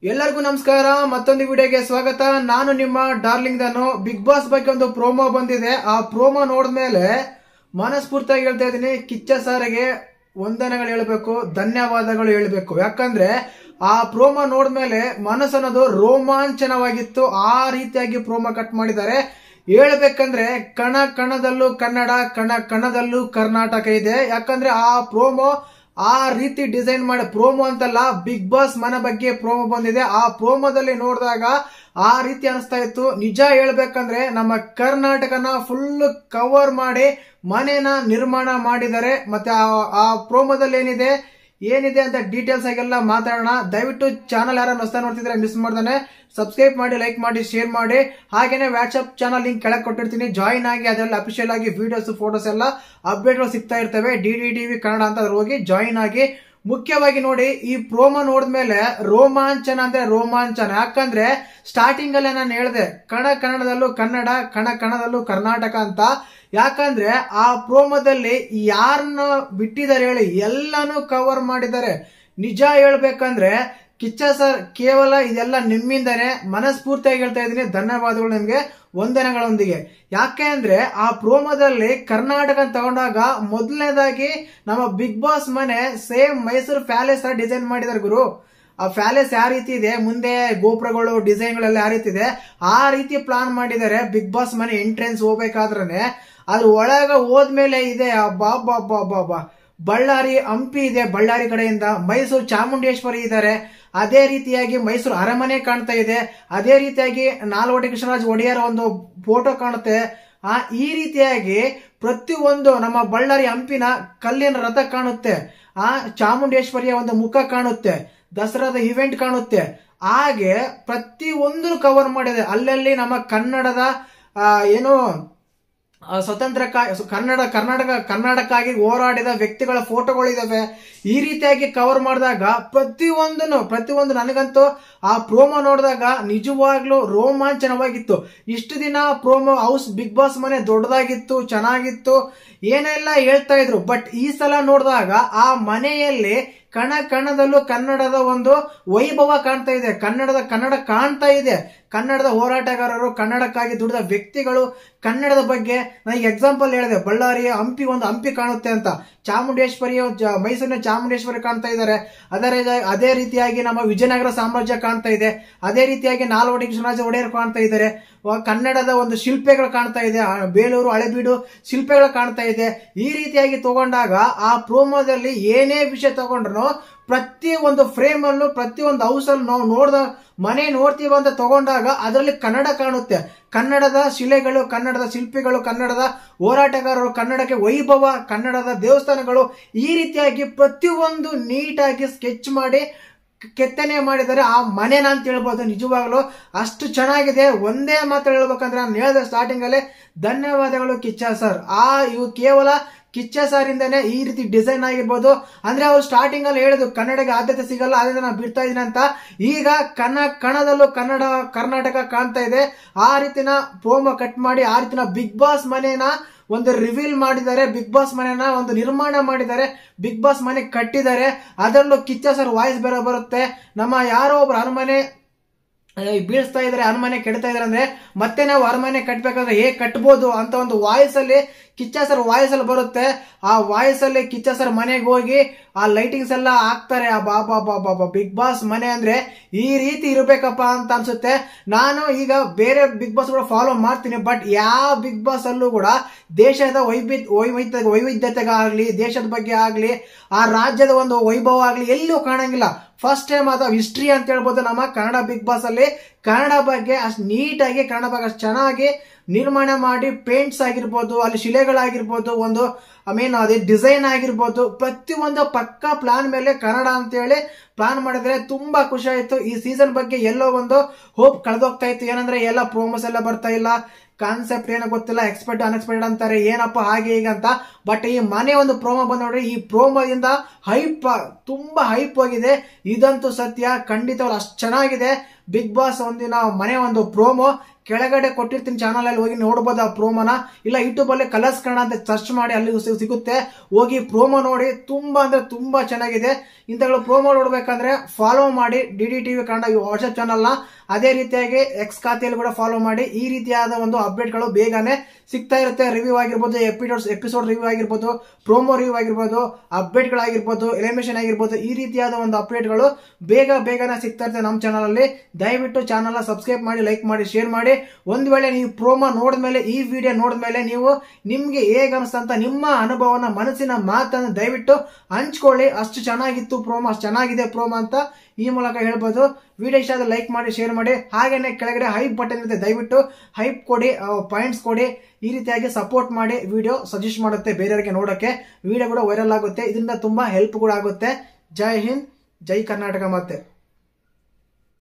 ಎಲ್ಲರಿಗೂ ನಮಸ್ಕಾರ. ಮತ್ತೊಂದು ವಿಡಿಯೋಗೆ ಸ್ವಾಗತ. ನಾನು ನಿಮ್ಮ ಡಾರ್ಲಿಂಗ್ ದನು. ಬಿಗ್ ಬಾಸ್ ಬಗ್ಗೆ ಒಂದು ಪ್ರೋಮೋ ಬಂದಿದೆ. ಆ ಪ್ರೋಮೋ ನೋಡಿದ್ಮೇಲೆ ಮನಸ್ಫೂರ್ತಿಯಾಗಿ ಹೇಳ್ತಾ ಇದ್ದೀನಿ, ಕಿಚ್ಚ ಸಾರಿಗೆ ವಂದನೆಗಳು ಹೇಳ್ಬೇಕು, ಧನ್ಯವಾದಗಳು ಹೇಳ್ಬೇಕು. ಯಾಕಂದ್ರೆ ಆ ಪ್ರೋಮೋ ನೋಡಿದ್ಮೇಲೆ ಮನಸ್ಸನ್ನೋದು ರೋಮಾಂಚನವಾಗಿತ್ತು. ಆ ರೀತಿಯಾಗಿ ಪ್ರೋಮೋ ಕಟ್ ಮಾಡಿದ್ದಾರೆ. ಹೇಳ್ಬೇಕಂದ್ರೆ ಕಣ ಕಣದಲ್ಲೂ ಕನ್ನಡ, ಕಣ ಕಣದಲ್ಲೂ ಕರ್ನಾಟಕ ಇದೆ. ಯಾಕಂದ್ರೆ ಆ ಪ್ರೋಮೋ ಆ ರೀತಿ ಡಿಸೈನ್ ಮಾಡಿ, ಪ್ರೋಮೋ ಅಂತಲ್ಲ, ಬಿಗ್ ಬಾಸ್ ಮನೆ ಬಗ್ಗೆ ಪ್ರೋಮೋ ಬಂದಿದೆ. ಆ ಪ್ರೋಮೋದಲ್ಲಿ ನೋಡಿದಾಗ ಆ ರೀತಿ ಅನಿಸ್ತಾ ಇತ್ತು. ನಿಜ ಹೇಳ್ಬೇಕಂದ್ರೆ ನಮ್ಮ ಕರ್ನಾಟಕನ ಫುಲ್ ಕವರ್ ಮಾಡಿ ಮನೆನ ನಿರ್ಮಾಣ ಮಾಡಿದ್ದಾರೆ. ಮತ್ತೆ ಆ ಪ್ರೋಮೋದಲ್ಲಿ ಏನಿದೆ ಅಂತ ಡೀಟೇಲ್ಸ್ ಆಗೆಲ್ಲ ಮಾತಾಡೋಣ. ದಯವಿಟ್ಟು ಚಾನಲ್ ಯಾರು ಹೊಸ ನೋಡ್ತಿದ್ರೆ ಮಿಸ್ ಮಾಡ್ದಾನೆ ಸಬ್ಸ್ಕ್ರೈಬ್ ಮಾಡಿ, ಲೈಕ್ ಮಾಡಿ, ಶೇರ್ ಮಾಡಿ. ಹಾಗೇನೆ ವಾಟ್ಸ್ಆಪ್ ಚಾನಲ್ ಲಿಂಕ್ ಕೆಳಗೆ ಕೊಟ್ಟಿರ್ತೀನಿ, ಜಾಯಿನ್ ಆಗಿ. ಅದೆಲ್ಲ ಅಫಿಷಿಯಲ್ ಆಗಿ ವಿಡಿಯೋಸ್, ಫೋಟೋಸ್ ಎಲ್ಲ ಅಪ್ಡೇಟ್ಗಳು ಸಿಗ್ತಾ ಇರ್ತವೆ. DDTV ಕನ್ನಡ ಅಂತ ಅದ್ರ ಹೋಗಿ ಜಾಯಿನ್ ಆಗಿ. ಮುಖ್ಯವಾಗಿ ನೋಡಿ, ಈ ಪ್ರೋಮೋ ನೋಡಿದ್ಮೇಲೆ ರೋಮಾಂಚನ ಅಂದ್ರೆ ರೋಮಾಂಚನ. ಯಾಕಂದ್ರೆ ಸ್ಟಾರ್ಟಿಂಗ್ ಅಲ್ಲೇ ನಾನು ಹೇಳಿದೆ, ಕಣ ಕನ್ನಡದಲ್ಲೂ ಕನ್ನಡ, ಕಣ ಕಣದಲ್ಲೂ ಕರ್ನಾಟಕ ಅಂತ. ಯಾಕಂದ್ರೆ ಆ ಪ್ರೋಮೋದಲ್ಲಿ ಯಾರನ್ನ ಬಿಟ್ಟಿದ್ದಾರೆ ಹೇಳಿ, ಎಲ್ಲಾನು ಕವರ್ ಮಾಡಿದ್ದಾರೆ. ನಿಜ ಹೇಳ್ಬೇಕಂದ್ರೆ ಕಿಚ್ಚ ಸರ್ ಕೇವಲ ಇದೆಲ್ಲ ನಿಮ್ಮಿಂದಾನೆ. ಮನಸ್ಫೂರ್ತಿಯಾಗಿ ಹೇಳ್ತಾ ಇದ್ದೀನಿ, ಧನ್ಯವಾದಗಳು ನಿಮ್ಗೆ, ವಂದನೆಗಳೊಂದಿಗೆ. ಯಾಕೆ ಅಂದ್ರೆ ಆ ಪ್ರೋಮೋದಲ್ಲಿ ಕರ್ನಾಟಕ ತಗೊಂಡಾಗ ಮೊದಲನೇದಾಗಿ ನಮ್ಮ ಬಿಗ್ ಬಾಸ್ ಮನೆ ಸೇಮ್ ಮೈಸೂರು ಪ್ಯಾಲೇಸ್ ತರ ಡಿಸೈನ್ ಮಾಡಿದಾರೆ ಗುರು. ಆ ಪ್ಯಾಲೇಸ್ ಯಾವ ರೀತಿ ಇದೆ, ಮುಂದೆ ಗೋಪುರಗಳು, ಡಿಸೈನ್ಗಳೆಲ್ಲ ಯಾವ ರೀತಿ ಇದೆ, ಆ ರೀತಿ ಪ್ಲಾನ್ ಮಾಡಿದ್ದಾರೆ. ಬಿಗ್ ಬಾಸ್ ಮನೆ ಎಂಟ್ರೆನ್ಸ್ ಹೋಗ್ಬೇಕಾದ್ರೆ ಅದ್ರ ಒಳಗ ಹೋದ್ಮೇಲೆ ಇದೆ ಬಾಬಾ ಬಳ್ಳಾರಿ ಹಂಪಿ ಇದೆ, ಬಳ್ಳಾರಿ ಕಡೆಯಿಂದ ಮೈಸೂರು ಚಾಮುಂಡೇಶ್ವರಿ ಇದ್ದಾರೆ. ಅದೇ ರೀತಿಯಾಗಿ ಮೈಸೂರು ಅರಮನೆ ಕಾಣ್ತಾ ಇದೆ. ಅದೇ ರೀತಿಯಾಗಿ ನಾಲ್ವಡಿ ಕೃಷ್ಣರಾಜ ಒಡೆಯರ ಒಂದು ಫೋಟೋ ಕಾಣುತ್ತೆ. ಈ ರೀತಿಯಾಗಿ ಪ್ರತಿಯೊಂದು ನಮ್ಮ ಬಳ್ಳಾರಿ ಹಂಪಿನ ಕಲ್ಲಿನ ರಥ ಕಾಣುತ್ತೆ. ಚಾಮುಂಡೇಶ್ವರಿಯ ಒಂದು ಮುಖ ಕಾಣುತ್ತೆ, ದಸರಾದ ಇವೆಂಟ್ ಕಾಣುತ್ತೆ. ಹಾಗೆ ಪ್ರತಿಯೊಂದು ಕವರ್ ಮಾಡಿದೆ. ಅಲ್ಲಲ್ಲಿ ನಮ್ಮ ಕನ್ನಡದ ಏನು ಸ್ವತಂತ್ರ ಕರ್ನಾಟಕಕ್ಕಾಗಿ ಹೋರಾಡಿದ ವ್ಯಕ್ತಿಗಳ ಫೋಟೋಗಳಿದಾವೆ. ಈ ರೀತಿಯಾಗಿ ಕವರ್ ಮಾಡಿದಾಗ ಪ್ರತಿಯೊಂದು ನನಗಂತೂ ಆ ಪ್ರೋಮೋ ನೋಡಿದಾಗ ನಿಜವಾಗ್ಲೂ ರೋಮಾಂಚನವಾಗಿತ್ತು. ಇಷ್ಟು ದಿನ ಪ್ರೋಮೋ ಹೌಸ್ ಬಿಗ್ ಬಾಸ್ ಮನೆ ದೊಡ್ಡದಾಗಿತ್ತು, ಚೆನ್ನಾಗಿತ್ತು, ಏನೆಲ್ಲ ಹೇಳ್ತಾ ಇದ್ರು. ಬಟ್ ಈ ಸಲ ನೋಡಿದಾಗ ಆ ಮನೆಯಲ್ಲಿ ಕಣ ಕಣದಲ್ಲೂ ಕನ್ನಡದ ಒಂದು ವೈಭವ ಕಾಣ್ತಾ ಇದೆ. ಕನ್ನಡ ಕಾಣ್ತಾ ಇದೆ. ಕನ್ನಡದ ಹೋರಾಟಗಾರರು, ಕನ್ನಡಕ್ಕಾಗಿ ದುಡಿದ ವ್ಯಕ್ತಿಗಳು, ಕನ್ನಡದ ಬಗ್ಗೆ ನನಗೆ ಎಕ್ಸಾಂಪಲ್ ಹೇಳಿದೆ. ಬಳ್ಳಾರಿಯ ಹಂಪಿ ಕಾಣುತ್ತೆ ಅಂತ, ಚಾಮುಂಡೇಶ್ವರಿಯ ಮೈಸೂರಿನ ಚಾಮುಂಡೇಶ್ವರಿ ಕಾಣ್ತಾ ಇದ್ದಾರೆ. ಅದೇ ರೀತಿಯಾಗಿ ನಮ್ಮ ವಿಜಯನಗರ ಸಾಮ್ರಾಜ್ಯ ಕಾಣ್ತಾ ಇದೆ. ಅದೇ ರೀತಿಯಾಗಿ ನಾಲ್ವಡಿ ಕೃಷ್ಣರಾಜ ಒಡೆಯರ್ ಕಾಣ್ತಾ ಇದ್ದಾರೆ. ಕನ್ನಡದ ಒಂದು ಶಿಲ್ಪಗಳು ಕಾಣ್ತಾ ಇದೆ, ಬೇಲೂರು ಹಳೆಬೀಡು ಶಿಲ್ಪಗಳು ಕಾಣ್ತಾ ಇದೆ. ಈ ರೀತಿಯಾಗಿ ತಗೊಂಡಾಗ ಆ ಪ್ರೋಮೋದಲ್ಲಿ ಏನೇ ವಿಷಯ ತಗೊಂಡ್ರು ಪ್ರತಿಯೊಂದು ಫ್ರೇಮ್ ಅಲ್ಲೂ, ಪ್ರತಿಯೊಂದು ಹೌಸ್ ಅಲ್ಲಿ ನಾವು ಮನೆ ನೋಡ್ತೀವಿ ಅಂತ ತಗೊಂಡಾಗ ಅದರಲ್ಲಿ ಕನ್ನಡ ಕಾಣುತ್ತೆ. ಕನ್ನಡದ ಶಿಲೆಗಳು, ಕನ್ನಡದ ಶಿಲ್ಪಿಗಳು, ಕನ್ನಡದ ಹೋರಾಟಗಾರರು, ಕನ್ನಡಕ್ಕೆ ವೈಭವ, ಕನ್ನಡದ ದೇವಸ್ಥಾನಗಳು, ಈ ರೀತಿಯಾಗಿ ಪ್ರತಿಯೊಂದು ನೀಟಾಗಿ ಸ್ಕೆಚ್ ಮಾಡಿ ಕೆತ್ತನೆ ಮಾಡಿದರೆ ಆ ಮನೆನ ಅಂತ ಹೇಳ್ಬೋದು. ನಿಜವಾಗ್ಲು ಅಷ್ಟು ಚೆನ್ನಾಗಿದೆ. ಒಂದೇ ಮಾತು ಹೇಳ್ಬೇಕಂದ್ರೆ ನಾನು ಹೇಳಿದೆ ಸ್ಟಾರ್ಟಿಂಗ್ ಅಲ್ಲೇ, ಧನ್ಯವಾದಗಳು ಕಿಚ್ಚ ಸರ್. ಇವು ಕೇವಲ ಕಿಚ್ಚ ಸಾರಿಂದಾನೆ ಈ ರೀತಿ ಡಿಸೈನ್ ಆಗಿರ್ಬೋದು. ಅಂದ್ರೆ ಅವ್ರು ಸ್ಟಾರ್ಟಿಂಗ್ ಅಲ್ಲಿ ಹೇಳಿದ್ರು ಕನ್ನಡಕ್ಕೆ ಆದ್ಯತೆ ಸಿಗಲ್ಲ, ಅದರಿಂದ ನಾನು ಬಿಡ್ತಾ ಇದೀನಿ ಅಂತ. ಈಗ ಕಣದಲ್ಲೂ ಕರ್ನಾಟಕ ಕಾಣ್ತಾ ಇದೆ. ಆ ರೀತಿನ ಪ್ರೋಮೋ ಕಟ್ ಮಾಡಿ ಆ ರೀತಿನ ಬಿಗ್ ಬಾಸ್ ಮನೆನ ಒಂದು ರಿವೀಲ್ ಮಾಡಿದ್ದಾರೆ. ಬಿಗ್ ಬಾಸ್ ಮನೆನ ಒಂದು ನಿರ್ಮಾಣ ಮಾಡಿದ್ದಾರೆ. ಬಿಗ್ ಬಾಸ್ ಮನೆ ಕಟ್ಟಿದ್ದಾರೆ. ಅದರಲ್ಲೂ ಕಿಚ್ಚ ಸರ್ ವಾಯ್ಸ್ ಬೇರೆ ಬರುತ್ತೆ. ನಮ್ಮ ಯಾರೋ ಒಬ್ರು ಅರಮನೆ ಬೀಳಿಸ್ತಾ ಇದಾರೆ, ಅರಮನೆ ಕೆಡ್ತಾ ಇದಾರೆ ಅಂದ್ರೆ ಮತ್ತೆ ನಾವು ಅರಮನೆ ಕಟ್ಬೇಕಾದ್ರೆ ಹೇಗೆ ಕಟ್ಬೋದು ಅಂತ ಒಂದು ವಾಯ್ಸ್ ಅಲ್ಲಿ ಕಿಚ್ಚ ಸರ್ ವಾಯ್ಸ್ ಅಲ್ಲಿ ಬರುತ್ತೆ. ಆ ವಾಯ್ಸ್ ಅಲ್ಲಿ ಕಿಚ್ಚ ಸರ್ ಮನೆಗೆ ಹೋಗಿ ಆ ಲೈಟಿಂಗ್ಸ್ ಎಲ್ಲ ಹಾಕ್ತಾರೆ. ಬಾಬಾ ಬಿಗ್ ಬಾಸ್ ಮನೆ ಅಂದ್ರೆ ಈ ರೀತಿ ಇರಬೇಕಪ್ಪ ಅಂತ ಅನ್ಸುತ್ತೆ. ನಾನು ಈಗ ಬೇರೆ ಬಿಗ್ ಬಾಸ್ ಕೂಡ ಫಾಲೋ ಮಾಡ್ತೀನಿ, ಬಟ್ ಯಾವ ಬಿಗ್ ಬಾಸ್ ಅಲ್ಲೂ ಕೂಡ ದೇಶದ ವೈವಿಧ್ಯತೆಗಾಗ್ಲಿ, ದೇಶದ ಬಗ್ಗೆ ಆಗ್ಲಿ, ಆ ರಾಜ್ಯದ ಒಂದು ವೈಭವ ಆಗ್ಲಿ ಎಲ್ಲೂ ಕಾಣಂಗಿಲ್ಲ. ಫಸ್ಟ್ ಟೈಮ್ ಅದು ಹಿಸ್ಟ್ರಿ ಅಂತ ಹೇಳ್ಬೋದು ನಮ್ಮ ಕನ್ನಡ ಬಿಗ್ ಬಾಸ್ ಅಲ್ಲಿ. ಕನ್ನಡ ಬಗ್ಗೆ ಅಷ್ಟು ನೀಟಾಗಿ, ಕನ್ನಡ ಬಗ್ಗೆ ಅಷ್ಟು ಚೆನ್ನಾಗಿ ನಿರ್ಮಾಣ ಮಾಡಿ, ಪೇಂಟ್ಸ್ ಆಗಿರ್ಬೋದು, ಅಲ್ಲಿ ಶಿಲೆಗಳಾಗಿರ್ಬೋದು, ಒಂದು ಅದೇ ಡಿಸೈನ್ ಆಗಿರ್ಬೋದು, ಪ್ರತಿಯೊಂದು ಪಕ್ಕಾ ಪ್ಲಾನ್ ಮೇಲೆ ಕನ್ನಡ ಅಂತ ಹೇಳಿ ಪ್ಲಾನ್ ಮಾಡಿದ್ರೆ ತುಂಬಾ ಖುಷಿ ಆಯ್ತು. ಈ ಸೀಸನ್ ಬಗ್ಗೆ ಎಲ್ಲೋ ಒಂದು ಹೋಪ್ ಕಳೆದೋಗ್ತಾ ಇತ್ತು. ಏನಂದ್ರೆ ಎಲ್ಲ ಪ್ರೋಮೋಸ್ ಎಲ್ಲ ಬರ್ತಾ ಇಲ್ಲ, ಕಾನ್ಸೆಪ್ಟ್ ಏನೋ ಗೊತ್ತಿಲ್ಲ, ಎಕ್ಸ್ಪೆಕ್ಟ್ ಅನ್ಎಕ್ಸ್ಪೆಕ್ಟೆಡ್ ಅಂತಾರೆ, ಏನಪ್ಪ ಹಾಗೆ ಹೀಗೆ ಅಂತ. ಬಟ್ ಈ ಮನೆ ಒಂದು ಪ್ರೋಮೋ ಬಂದ್ ನೋಡ್ರಿ, ಈ ಪ್ರೋಮೋದಿಂದ ತುಂಬಾ ಹೈಪ್ ಹೋಗಿದೆ. ಇದಂತೂ ಸತ್ಯ, ಖಂಡಿತವಾಗ್ಲೂ ಅಷ್ಟು ಚೆನ್ನಾಗಿದೆ ಬಿಗ್ ಬಾಸ್ ಒಂದಿನ ಮನೆ ಒಂದು ಪ್ರೋಮೋ. ಕೆಳಗಡೆ ಕೊಟ್ಟಿರ್ತೀನಿ ಚಾನಲ್ ಅಲ್ಲಿ ಹೋಗಿ ನೋಡಬಹುದು ಆ ಪ್ರೋಮೋನ. ಇಲ್ಲ ಯೂಟ್ಯೂಬ್ ಅಲ್ಲಿ ಕಲರ್ಸ್ ಕನ್ನಡ ಅಂತ ಸರ್ಚ್ ಮಾಡಿ ಅಲ್ಲಿ ಸಿಗುತ್ತೆ, ಹೋಗಿ ಪ್ರೋಮೋ ನೋಡಿ. ತುಂಬಾ ಅಂದ್ರೆ ತುಂಬಾ ಚೆನ್ನಾಗಿದೆ. ಇಂಥಗಳು ಪ್ರೋಮೋ ನೋಡ್ಬೇಕಂದ್ರೆ ಫಾಲೋ ಮಾಡಿ DD TV Kannada WhatsApp channel ನ. ಅದೇ ರೀತಿಯಾಗಿ ಎಕ್ಸ್ ಖಾತೆಯಲ್ಲಿ ಕೂಡ ಫಾಲೋ ಮಾಡಿ. ಈ ರೀತಿಯಾದ ಒಂದು ಅಪ್ಡೇಟ್ ಗಳು ಬೇಗನೆ ಸಿಗ್ತಾ ಇರುತ್ತೆ. ರಿವ್ಯೂ ಆಗಿರ್ಬೋದು, ಎಪಿಸೋಡ್ ರಿವ್ಯೂ ಆಗಿರ್ಬೋದು, ಪ್ರೋಮೋ ರಿವ್ಯೂ ಆಗಿರ್ಬೋದು, ಅಪ್ಡೇಟ್ ಗಳಾಗಿರ್ಬೋದು, ಎಲಿಮಿನೇಷನ್ ಆಗಿರ್ಬೋದು, ಈ ರೀತಿಯಾದ ಒಂದು ಅಪ್ಡೇಟ್ ಗಳು ಬೇಗನೆ ಸಿಗ್ತಾ ಇರುತ್ತೆ ನಮ್ಮ ಚಾನಲ್ ಅಲ್ಲಿ. ದಯವಿಟ್ಟು ಚಾನಲ್ ನ ಸಬ್ಸ್ಕ್ರೈಬ್ ಮಾಡಿ, ಲೈಕ್ ಮಾಡಿ, ಶೇರ್ ಮಾಡಿ. ಒಂದ್ ವೇಳೆ ನೀವು ಪ್ರೋಮೋ ನೋಡಿದ್ಮೇಲೆ, ಈ ವಿಡಿಯೋ ನೋಡಿದ್ಮೇಲೆ ನಿಮ್ಗೆ ಹೇಗ ಅನಿಸ್ತಂತ ನಿಮ್ಮ ಅನುಭವನ, ಮನಸ್ಸಿನ ಮಾತನ್ನು ದಯವಿಟ್ಟು ಹಂಚ್ಕೊಳ್ಳಿ. ಅಷ್ಟು ಚೆನ್ನಾಗಿತ್ತು ಪ್ರೋಮೋ, ಅಷ್ಟು ಚೆನ್ನಾಗಿದೆ ಪ್ರೋಮೋ ಅಂತ ಈ ಮೂಲಕ ಹೇಳ್ಬೋದು. ವಿಡಿಯೋ ಇಷ್ಟ ಆದ್ರೆ ಲೈಕ್ ಮಾಡಿ, ಶೇರ್ ಮಾಡಿ. ಹಾಗೇನೆ ಕೆಳಗಡೆ ಹೈಪ್ ಬಟನ್ ಇರುತ್ತೆ, ದಯವಿಟ್ಟು ಹೈಪ್ ಕೊಡಿ, ಪಾಯಿಂಟ್ಸ್ ಕೊಡಿ. ಈ ರೀತಿಯಾಗಿ ಸಪೋರ್ಟ್ ಮಾಡಿ. ವಿಡಿಯೋ ಸಜೆಸ್ಟ್ ಮಾಡುತ್ತೆ ಬೇರೆಯವರಿಗೆ ನೋಡೋಕೆ, ವಿಡಿಯೋ ಕೂಡ ವೈರಲ್ ಆಗುತ್ತೆ. ಇದರಿಂದ ತುಂಬಾ ಹೆಲ್ಪ್ ಕೂಡ ಆಗುತ್ತೆ. ಜೈ ಹಿಂದ್, ಜೈ ಕರ್ನಾಟಕ. ಮತ್ತೆ